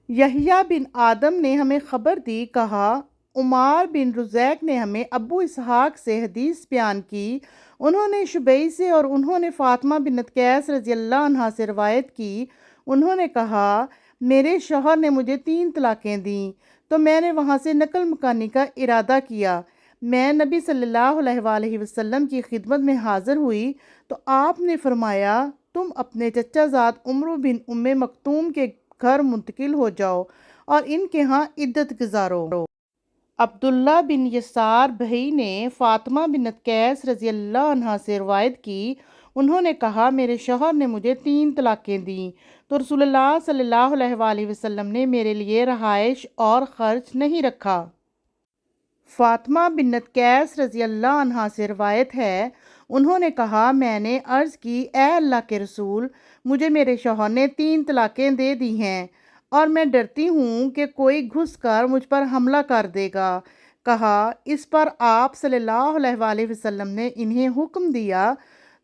یحییٰ بن آدم نے ہمیں خبر دی، کہا عمار بن رزیق نے ہمیں ابو اسحاق سے حدیث بیان کی، انہوں نے شبیع سے اور انہوں نے فاطمہ بنت قیس رضی اللہ عنہا سے روایت کی، انہوں نے کہا میرے شوہر نے مجھے 3 طلاقیں دیں، تو میں نے وہاں سے نقل مکانی کا ارادہ کیا۔ میں نبی صلی اللہ علیہ وآلہ وسلم کی خدمت میں حاضر ہوئی تو آپ نے فرمایا تم اپنے چچا زاد عمرو بن مکتوم کے گھر منتقل ہو جاؤ اور ان کے ہاں عدت گزارو۔ عبداللہ بن یسار بھائی نے فاطمہ بنت قیس رضی اللہ عنہا سے روایت کی، انہوں نے کہا میرے شوہر نے مجھے 3 طلاقیں دیں تو رسول اللہ صلی اللہ علیہ وآلہ وسلم نے میرے لیے رہائش اور خرچ نہیں رکھا۔ فاطمہ بنت قیس رضی اللہ عنہا سے روایت ہے، انہوں نے کہا میں نے عرض کی اے اللہ کے رسول، مجھے میرے شوہر نے 3 طلاقیں دے دی ہیں اور میں ڈرتی ہوں کہ کوئی گھس کر مجھ پر حملہ کر دے گا۔ کہا اس پر آپ صلی اللہ علیہ وآلہ وسلم نے انہیں حکم دیا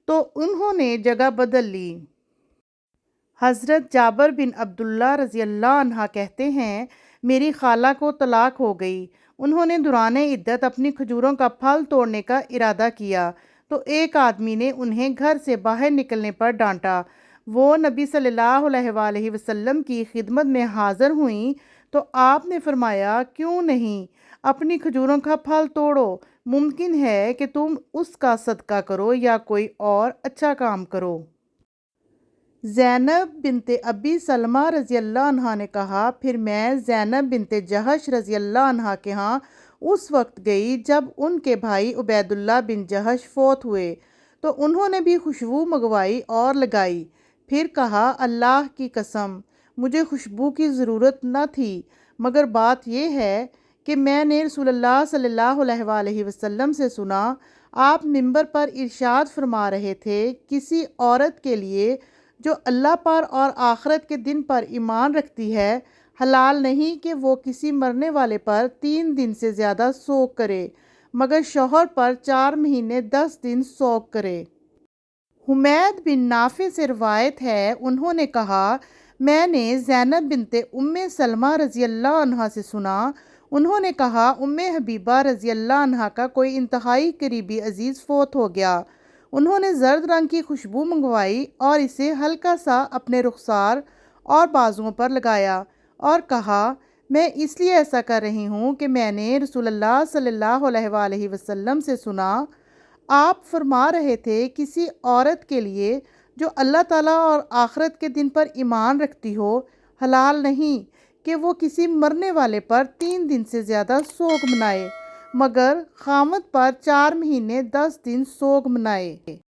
تو انہوں نے جگہ بدل لی۔ حضرت جابر بن عبداللہ رضی اللہ عنہ کہتے ہیں میری خالہ کو طلاق ہو گئی، انہوں نے دوران عدت اپنی کھجوروں کا پھل توڑنے کا ارادہ کیا تو ایک آدمی نے انہیں گھر سے باہر نکلنے پر ڈانٹا۔ وہ نبی صلی اللہ علیہ وآلہ وسلم کی خدمت میں حاضر ہوئیں تو آپ نے فرمایا کیوں نہیں، اپنی کھجوروں کا پھل توڑو، ممکن ہے کہ تم اس کا صدقہ کرو یا کوئی اور اچھا کام کرو۔ زینب بنت ابی سلمہ رضی اللہ عنہا نے کہا پھر میں زینب بنت جہش رضی اللہ عنہا کے ہاں اس وقت گئی جب ان کے بھائی عبید اللہ بن جہش فوت ہوئے تو انہوں نے بھی خوشبو منگوائی اور لگائی، پھر کہا اللہ کی قسم مجھے خوشبو کی ضرورت نہ تھی، مگر بات یہ ہے کہ میں نے رسول اللہ صلی اللہ علیہ وآلہ وسلم سے سنا، آپ منبر پر ارشاد فرما رہے تھے کسی عورت کے لیے جو اللہ پر اور آخرت کے دن پر ایمان رکھتی ہے حلال نہیں کہ وہ کسی مرنے والے پر 3 دن سے زیادہ سوگ کرے، مگر شوہر پر 4 مہینے 10 دن سوگ کرے۔ حمید بن نافع سے روایت ہے، انہوں نے کہا میں نے زینب بنت سلمہ رضی اللہ عنہا سے سنا، انہوں نے کہا حبیبہ رضی اللہ عنہا کا کوئی انتہائی قریبی عزیز فوت ہو گیا، انہوں نے زرد رنگ کی خوشبو منگوائی اور اسے ہلکا سا اپنے رخسار اور بازوؤں پر لگایا اور کہا میں اس لیے ایسا کر رہی ہوں کہ میں نے رسول اللہ صلی اللہ علیہ وآلہ وسلم سے سنا، آپ فرما رہے تھے کسی عورت کے لیے جو اللہ تعالیٰ اور آخرت کے دن پر ایمان رکھتی ہو حلال نہیں کہ وہ کسی مرنے والے پر 3 دن سے زیادہ سوگ منائے، مگر خامد پر 4 مہینے 10 دن سوگ منائے۔